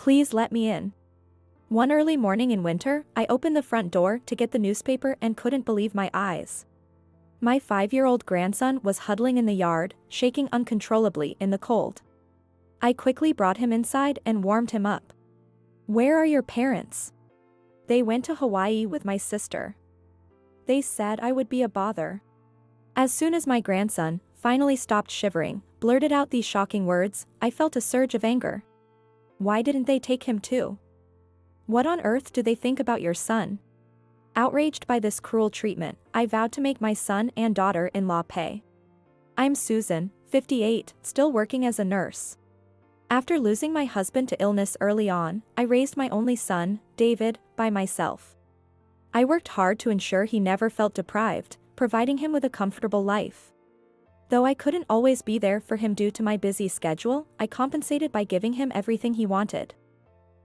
Please let me in. One early morning in winter, I opened the front door to get the newspaper and couldn't believe my eyes. My 5-year-old grandson was huddling in the yard, shaking uncontrollably in the cold. I quickly brought him inside and warmed him up. "Where are your parents?" "They went to Hawaii with my sister. They said I would be a bother." As soon as my grandson finally stopped shivering, blurted out these shocking words, I felt a surge of anger. Why didn't they take him too? What on earth do they think about your son? Outraged by this cruel treatment, I vowed to make my son and daughter-in-law pay. I'm Susan, 58, still working as a nurse. After losing my husband to illness early on, I raised my only son, David, by myself. I worked hard to ensure he never felt deprived, providing him with a comfortable life. Though I couldn't always be there for him due to my busy schedule, I compensated by giving him everything he wanted.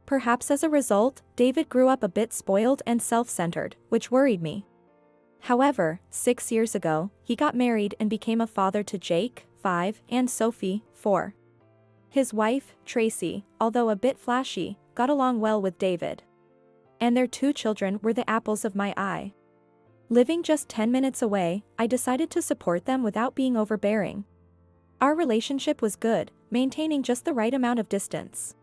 Perhaps as a result, David grew up a bit spoiled and self-centered, which worried me. However, 6 years ago, he got married and became a father to Jake, 5, and Sophie, 4. His wife, Tracy, although a bit flashy, got along well with David. And their 2 children were the apples of my eye. Living just 10 minutes away, I decided to support them without being overbearing. Our relationship was good, maintaining just the right amount of distance.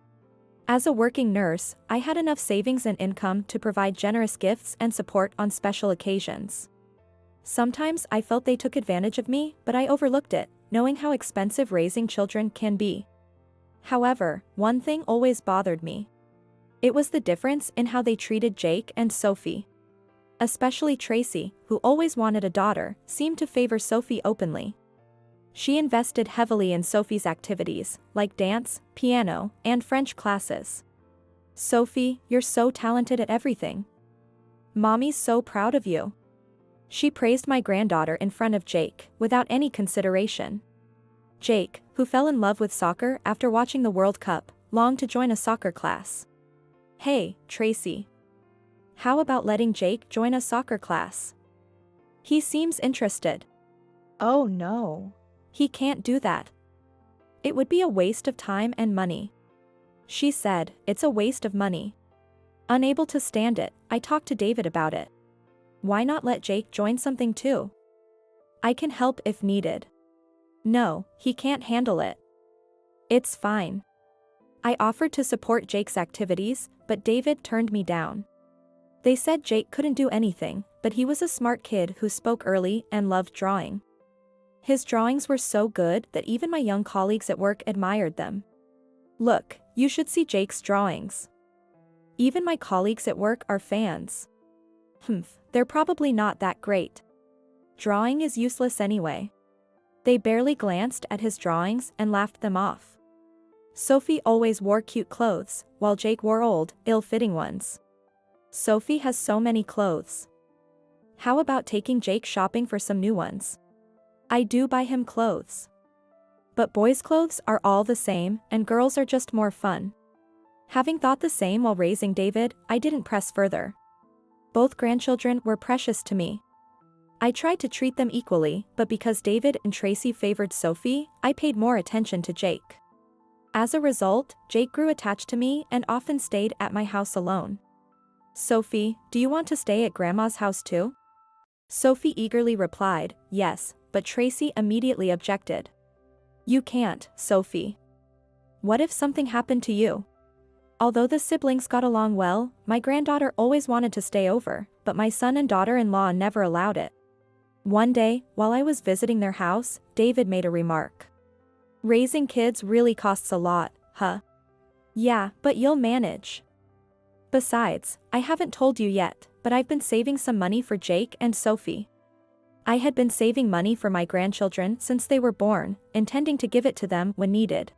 As a working nurse, I had enough savings and income to provide generous gifts and support on special occasions. Sometimes I felt they took advantage of me, but I overlooked it, knowing how expensive raising children can be. However, one thing always bothered me. It was the difference in how they treated Jake and Sophie. Especially Tracy, who always wanted a daughter, seemed to favor Sophie openly. She invested heavily in Sophie's activities, like dance, piano, and French classes. "Sophie, you're so talented at everything. Mommy's so proud of you." She praised my granddaughter in front of Jake, without any consideration. Jake, who fell in love with soccer after watching the World Cup, longed to join a soccer class. "Hey, Tracy. How about letting Jake join a soccer class? He seems interested." "Oh no. He can't do that. It would be a waste of time and money." She said, "It's a waste of money." Unable to stand it, I talked to David about it. "Why not let Jake join something too? I can help if needed." "No, he can't handle it." "It's fine." I offered to support Jake's activities, but David turned me down. They said Jake couldn't do anything, but he was a smart kid who spoke early and loved drawing. His drawings were so good that even my young colleagues at work admired them. "Look, you should see Jake's drawings. Even my colleagues at work are fans." They're probably not that great. Drawing is useless anyway." They barely glanced at his drawings and laughed them off. Sophie always wore cute clothes, while Jake wore old, ill-fitting ones. "Sophie has so many clothes. How about taking Jake shopping for some new ones? I do buy him clothes. But boys' clothes are all the same, and girls are just more fun." Having thought the same while raising David, I didn't press further. Both grandchildren were precious to me. I tried to treat them equally, but because David and Tracy favored Sophie, I paid more attention to Jake. As a result, Jake grew attached to me and often stayed at my house alone. "Sophie, do you want to stay at Grandma's house too?" Sophie eagerly replied, "Yes," but Tracy immediately objected. "You can't, Sophie. What if something happened to you?" Although the siblings got along well, my granddaughter always wanted to stay over, but my son and daughter-in-law never allowed it. One day, while I was visiting their house, David made a remark. "Raising kids really costs a lot, huh?" "Yeah, but you'll manage. Besides, I haven't told you yet, but I've been saving some money for Jake and Sophie." I had been saving money for my grandchildren since they were born, intending to give it to them when needed.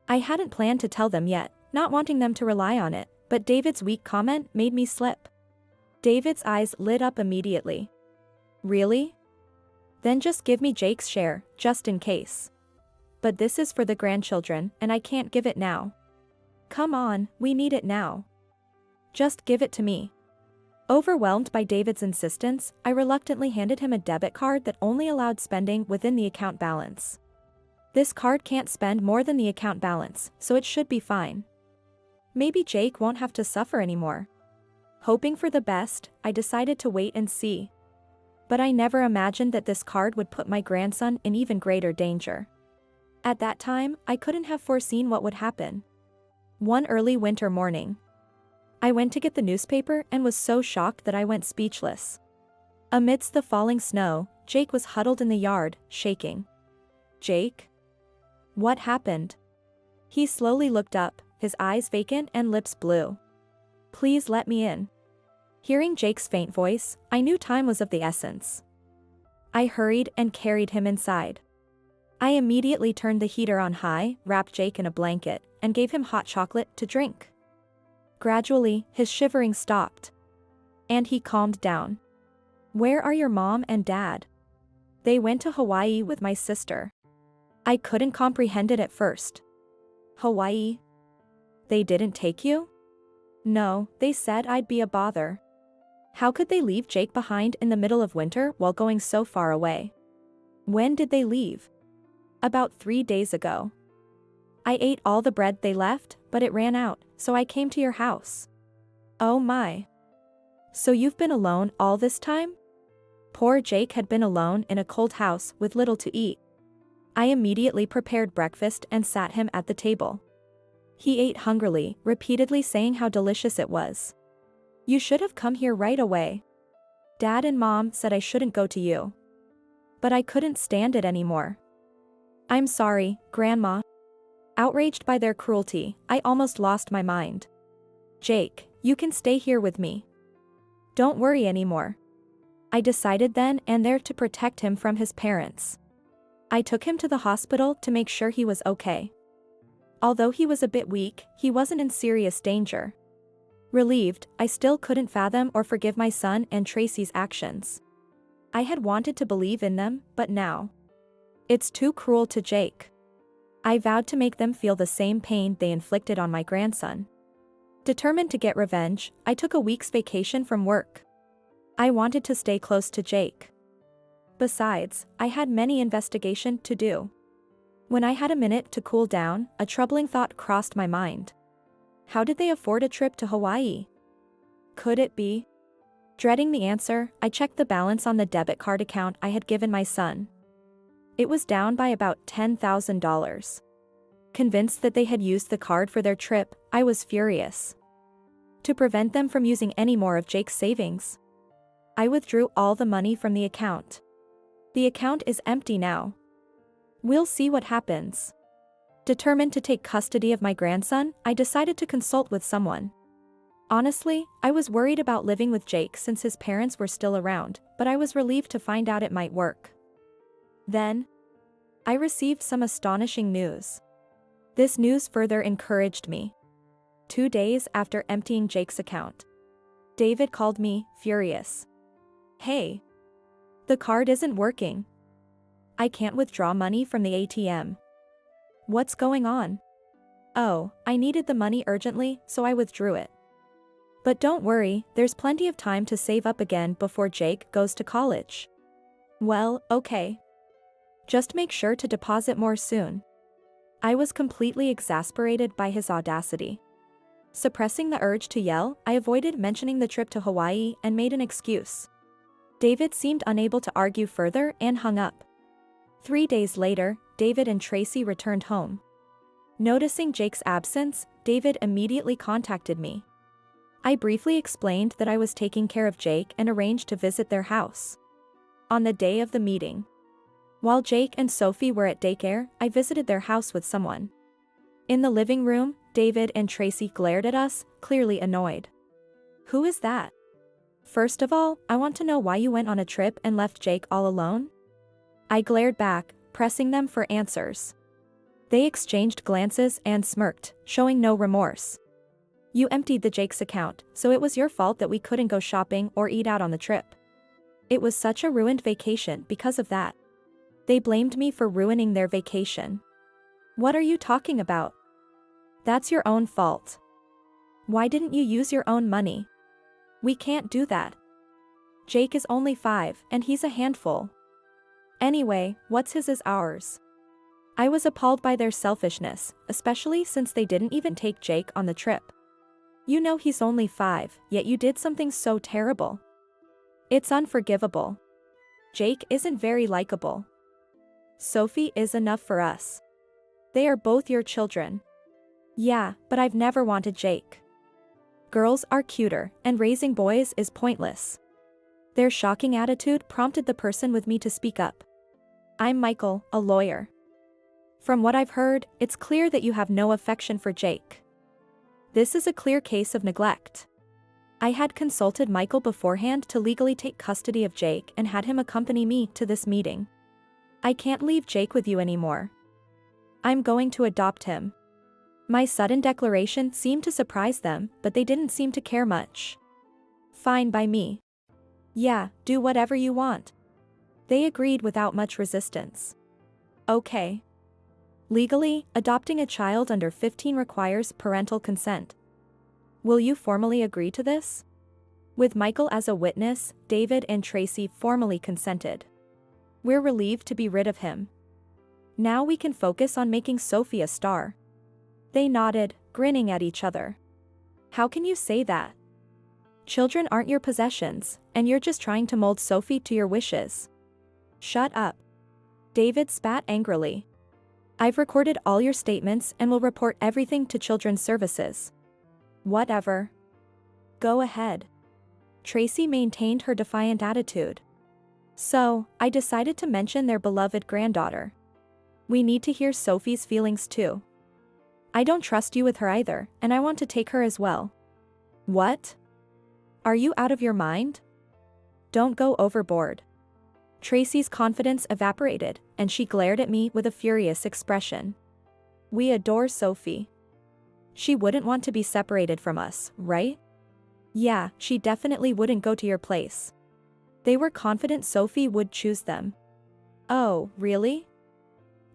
I hadn't planned to tell them yet, not wanting them to rely on it, but David's weak comment made me slip. David's eyes lit up immediately. "Really? Then just give me Jake's share, just in case. But this is for the grandchildren, and I can't give it now. Come on, we need it now. Just give it to me." Overwhelmed by David's insistence, I reluctantly handed him a debit card that only allowed spending within the account balance. "This card can't spend more than the account balance, so it should be fine." Maybe Jake won't have to suffer anymore. Hoping for the best, I decided to wait and see. But I never imagined that this card would put my grandson in even greater danger. At that time, I couldn't have foreseen what would happen. One early winter morning, I went to get the newspaper and was so shocked that I went speechless. Amidst the falling snow, Jake was huddled in the yard, shaking. Jake? What happened? He slowly looked up, his eyes vacant and lips blue. Please let me in. Hearing Jake's faint voice, I knew time was of the essence. I hurried and carried him inside. I immediately turned the heater on high, wrapped Jake in a blanket, and gave him hot chocolate to drink. Gradually, his shivering stopped. And he calmed down. Where are your mom and dad? They went to Hawaii with my sister. I couldn't comprehend it at first. Hawaii? They didn't take you? No, they said I'd be a bother. How could they leave Jake behind in the middle of winter while going so far away? When did they leave? About 3 days ago. I ate all the bread they left, but it ran out, so I came to your house. Oh my. So you've been alone all this time? Poor Jake had been alone in a cold house with little to eat. I immediately prepared breakfast and sat him at the table. He ate hungrily, repeatedly saying how delicious it was. You should have come here right away. Dad and Mom said I shouldn't go to you. But I couldn't stand it anymore. I'm sorry, Grandma. Outraged by their cruelty, I almost lost my mind. Jake, you can stay here with me. Don't worry anymore. I decided then and there to protect him from his parents. I took him to the hospital to make sure he was okay. Although he was a bit weak, he wasn't in serious danger. Relieved, I still couldn't fathom or forgive my son and Tracy's actions. I had wanted to believe in them, but now. It's too cruel to Jake. I vowed to make them feel the same pain they inflicted on my grandson. Determined to get revenge, I took a week's vacation from work. I wanted to stay close to Jake. Besides, I had many investigations to do. When I had a minute to cool down, a troubling thought crossed my mind. How did they afford a trip to Hawaii? Could it be? Dreading the answer, I checked the balance on the debit card account I had given my son. It was down by about $10,000. Convinced that they had used the card for their trip, I was furious. To prevent them from using any more of Jake's savings, I withdrew all the money from the account. The account is empty now. We'll see what happens. Determined to take custody of my grandson, I decided to consult with someone. Honestly, I was worried about living with Jake since his parents were still around, but I was relieved to find out it might work. Then, I received some astonishing news. This news further encouraged me. 2 days after emptying Jake's account, David called me, furious. Hey. The card isn't working. I can't withdraw money from the ATM. What's going on? Oh, I needed the money urgently, so I withdrew it. But don't worry, there's plenty of time to save up again before Jake goes to college. Well, okay. Just make sure to deposit more soon. I was completely exasperated by his audacity. Suppressing the urge to yell, I avoided mentioning the trip to Hawaii and made an excuse. David seemed unable to argue further and hung up. 3 days later, David and Tracy returned home. Noticing Jake's absence, David immediately contacted me. I briefly explained that I was taking care of Jake and arranged to visit their house. On the day of the meeting, while Jake and Sophie were at daycare, I visited their house with someone. In the living room, David and Tracy glared at us, clearly annoyed. Who is that? First of all, I want to know why you went on a trip and left Jake all alone? I glared back, pressing them for answers. They exchanged glances and smirked, showing no remorse. You emptied the Jake's account, so it was your fault that we couldn't go shopping or eat out on the trip. It was such a ruined vacation because of that. They blamed me for ruining their vacation. What are you talking about? That's your own fault. Why didn't you use your own money? We can't do that. Jake is only 5, and he's a handful. Anyway, what's his is ours. I was appalled by their selfishness, especially since they didn't even take Jake on the trip. You know he's only 5, yet you did something so terrible. It's unforgivable. Jake isn't very likable. Sophie is enough for us. They are both your children. Yeah, but I've never wanted Jake. Girls are cuter, and raising boys is pointless. Their shocking attitude prompted the person with me to speak up. I'm Michael, a lawyer. From what I've heard, it's clear that you have no affection for Jake. This is a clear case of neglect. I had consulted Michael beforehand to legally take custody of Jake and had him accompany me to this meeting. I can't leave Jake with you anymore. I'm going to adopt him. My sudden declaration seemed to surprise them, but they didn't seem to care much. Fine by me. Yeah, do whatever you want. They agreed without much resistance. Okay. Legally, adopting a child under 15 requires parental consent. Will you formally agree to this? With Michael as a witness, David and Tracy formally consented. We're relieved to be rid of him. Now we can focus on making Sophie a star. They nodded, grinning at each other. How can you say that? Children aren't your possessions, and you're just trying to mold Sophie to your wishes. Shut up. David spat angrily. I've recorded all your statements and will report everything to Children's Services. Whatever. Go ahead. Tracy maintained her defiant attitude. So, I decided to mention their beloved granddaughter. We need to hear Sophie's feelings too. I don't trust you with her either, and I want to take her as well. What? Are you out of your mind? Don't go overboard. Tracy's confidence evaporated, and she glared at me with a furious expression. We adore Sophie. She wouldn't want to be separated from us, right? Yeah, she definitely wouldn't go to your place. They were confident Sophie would choose them. Oh, really?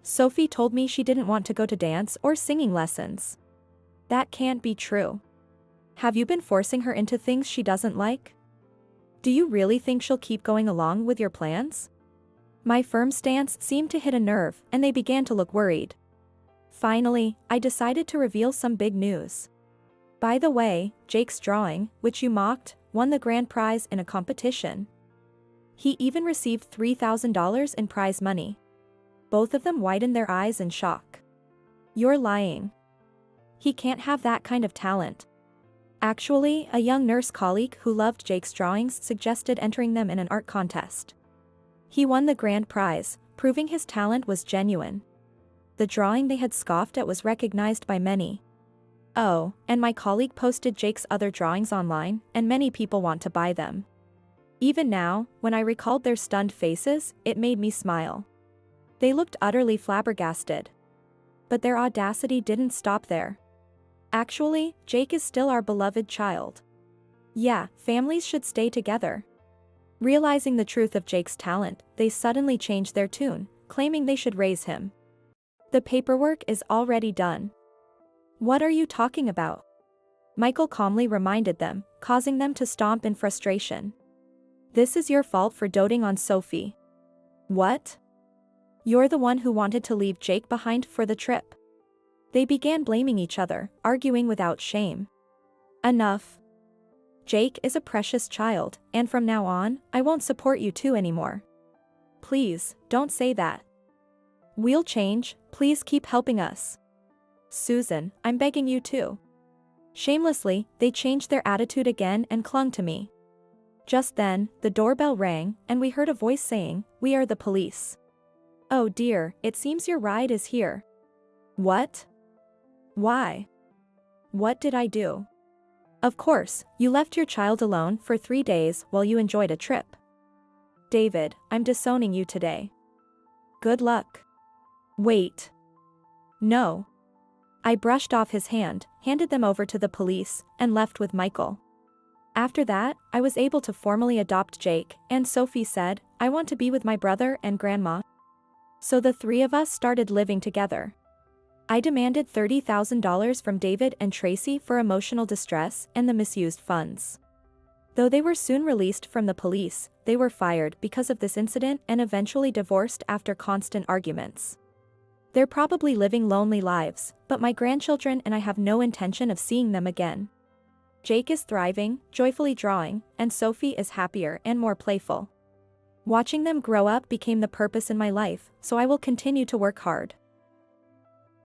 Sophie told me she didn't want to go to dance or singing lessons. That can't be true. Have you been forcing her into things she doesn't like? Do you really think she'll keep going along with your plans? My firm stance seemed to hit a nerve, and they began to look worried. Finally, I decided to reveal some big news. By the way, Jake's drawing, which you mocked, won the grand prize in a competition. He even received $3,000 in prize money. Both of them widened their eyes in shock. You're lying. He can't have that kind of talent. Actually, a young nurse colleague who loved Jake's drawings suggested entering them in an art contest. He won the grand prize, proving his talent was genuine. The drawing they had scoffed at was recognized by many. Oh, and my colleague posted Jake's other drawings online, and many people want to buy them. Even now, when I recalled their stunned faces, it made me smile. They looked utterly flabbergasted. But their audacity didn't stop there. Actually, Jake is still our beloved child. Yeah, families should stay together. Realizing the truth of Jake's talent, they suddenly changed their tune, claiming they should raise him. The paperwork is already done. What are you talking about? Michael calmly reminded them, causing them to stomp in frustration. This is your fault for doting on Sophie. What? You're the one who wanted to leave Jake behind for the trip. They began blaming each other, arguing without shame. Enough. Jake is a precious child, and from now on, I won't support you two anymore. Please, don't say that. We'll change, please keep helping us. Susan, I'm begging you too. Shamelessly, they changed their attitude again and clung to me. Just then, the doorbell rang, and we heard a voice saying, "We are the police." Oh dear, it seems your ride is here. What? Why? What did I do? Of course, you left your child alone for 3 days while you enjoyed a trip. David, I'm disowning you today. Good luck. Wait. No. I brushed off his hand, handed them over to the police, and left with Michael. After that, I was able to formally adopt Jake, and Sophie said, I want to be with my brother and grandma. So the three of us started living together. I demanded $30,000 from David and Tracy for emotional distress and the misused funds. Though they were soon released from the police, they were fired because of this incident and eventually divorced after constant arguments. They're probably living lonely lives, but my grandchildren and I have no intention of seeing them again. Jake is thriving, joyfully drawing, and Sophie is happier and more playful. Watching them grow up became the purpose in my life, so I will continue to work hard.